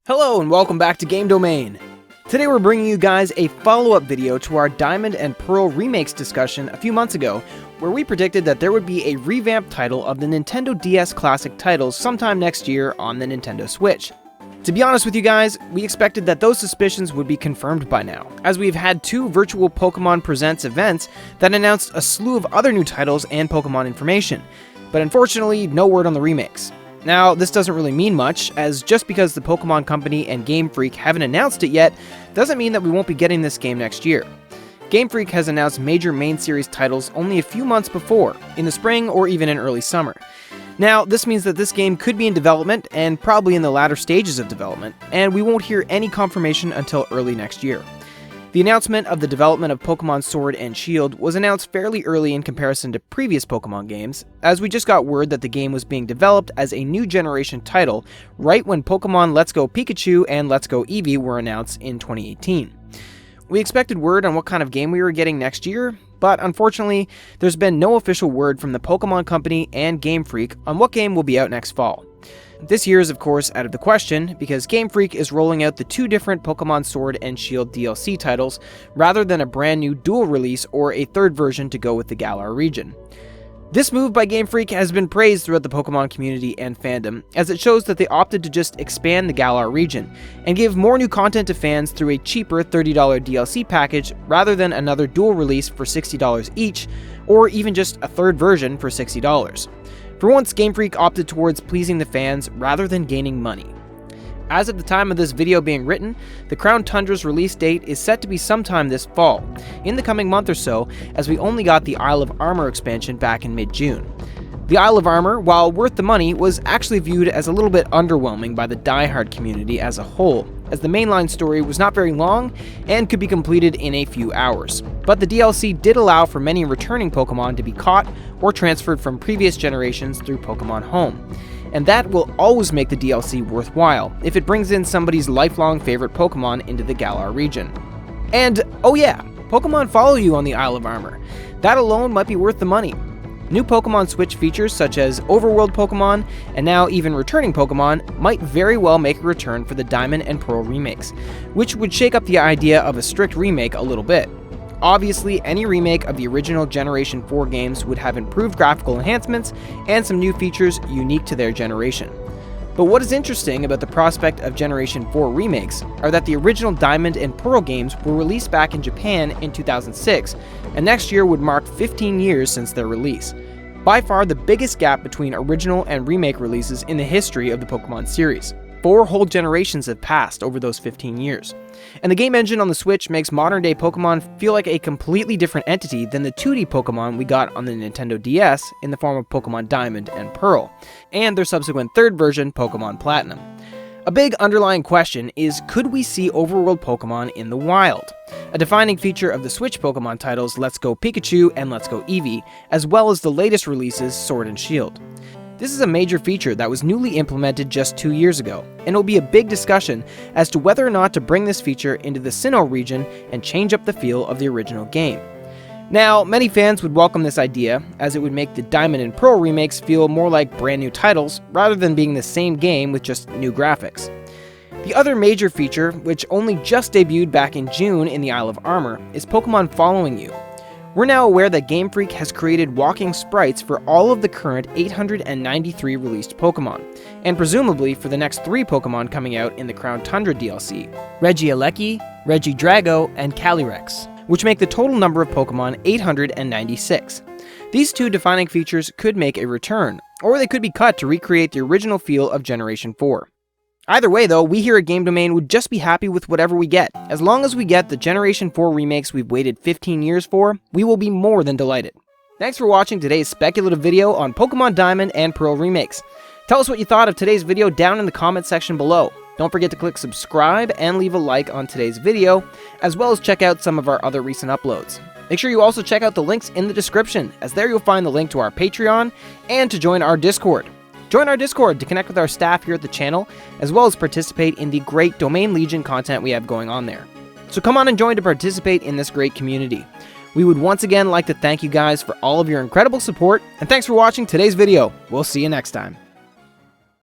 Hello and welcome back to Game Domain. Today we're bringing you guys a follow-up video to our Diamond and Pearl remakes discussion a few months ago, where we predicted that there would be a revamped title of the Nintendo DS classic titles sometime next year on the Nintendo Switch. To be honest with you guys, we expected that those suspicions would be confirmed by now, as we've had two virtual Pokemon Presents events that announced a slew of other new titles and Pokemon information, but unfortunately no word on the remakes. Now, this doesn't really mean much, as just because the Pokemon Company and Game Freak haven't announced it yet, doesn't mean that we won't be getting this game next year. Game Freak has announced major main series titles only a few months before, in the spring or even in early summer. Now, this means that this game could be in development, and probably in the latter stages of development, and we won't hear any confirmation until early next year. The announcement of the development of Pokemon Sword and Shield was announced fairly early in comparison to previous Pokemon games, as we just got word that the game was being developed as a new generation title right when Pokemon Let's Go Pikachu and Let's Go Eevee were announced in 2018. We expected word on what kind of game we were getting next year, but unfortunately, there's been no official word from the Pokemon Company and Game Freak on what game will be out next fall. This year is of course out of the question, because Game Freak is rolling out the two different Pokemon Sword and Shield DLC titles, rather than a brand new dual release or a third version to go with the Galar region. This move by Game Freak has been praised throughout the Pokemon community and fandom, as it shows that they opted to just expand the Galar region, and give more new content to fans through a cheaper $30 DLC package rather than another dual release for $60 each, or even just a third version for $60. For once, Game Freak opted towards pleasing the fans rather than gaining money. As of the time of this video being written, the Crown Tundra's release date is set to be sometime this fall, in the coming month or so, as we only got the Isle of Armor expansion back in mid-June. The Isle of Armor, while worth the money, was actually viewed as a little bit underwhelming by the die-hard community as a whole, as the mainline story was not very long and could be completed in a few hours. But the DLC did allow for many returning Pokemon to be caught or transferred from previous generations through Pokemon Home. And that will always make the DLC worthwhile, if it brings in somebody's lifelong favorite Pokemon into the Galar region. And, oh yeah, Pokemon follow you on the Isle of Armor. That alone might be worth the money. New Pokemon Switch features such as Overworld Pokemon, and now even returning Pokemon, might very well make a return for the Diamond and Pearl remakes, which would shake up the idea of a strict remake a little bit. Obviously, any remake of the original Generation 4 games would have improved graphical enhancements and some new features unique to their generation. But what is interesting about the prospect of Generation 4 remakes are that the original Diamond and Pearl games were released back in Japan in 2006, and next year would mark 15 years since their release. By far the biggest gap between original and remake releases in the history of the Pokemon series. 4 whole generations have passed over those 15 years. And the game engine on the Switch makes modern-day Pokemon feel like a completely different entity than the 2D Pokemon we got on the Nintendo DS in the form of Pokemon Diamond and Pearl, and their subsequent third version, Pokemon Platinum. A big underlying question is, could we see overworld Pokemon in the wild? A defining feature of the Switch Pokemon titles Let's Go Pikachu and Let's Go Eevee, as well as the latest releases Sword and Shield. This is a major feature that was newly implemented just 2 years ago, and it will be a big discussion as to whether or not to bring this feature into the Sinnoh region and change up the feel of the original game. Now, many fans would welcome this idea, as it would make the Diamond and Pearl remakes feel more like brand new titles, rather than being the same game with just new graphics. The other major feature, which only just debuted back in June in the Isle of Armor, is Pokemon following you. We're now aware that Game Freak has created walking sprites for all of the current 893 released Pokemon, and presumably for the next 3 Pokemon coming out in the Crown Tundra DLC, Regieleki, Regidrago, and Calyrex, which make the total number of Pokemon 896. These 2 defining features could make a return, or they could be cut to recreate the original feel of Generation 4. Either way though, we here at Game Domain would just be happy with whatever we get. As long as we get the Generation 4 remakes we've waited 15 years for, we will be more than delighted. Thanks for watching today's speculative video on Pokemon Diamond and Pearl remakes. Tell us what you thought of today's video down in the comment section below. Don't forget to click subscribe and leave a like on today's video, as well as check out some of our other recent uploads. Make sure you also check out the links in the description, as there you'll find the link to our Patreon and to join our Discord. Join our Discord to connect with our staff here at the channel, as well as participate in the great Domain Legion content we have going on there. So come on and join to participate in this great community. We would once again like to thank you guys for all of your incredible support, and thanks for watching today's video. We'll see you next time.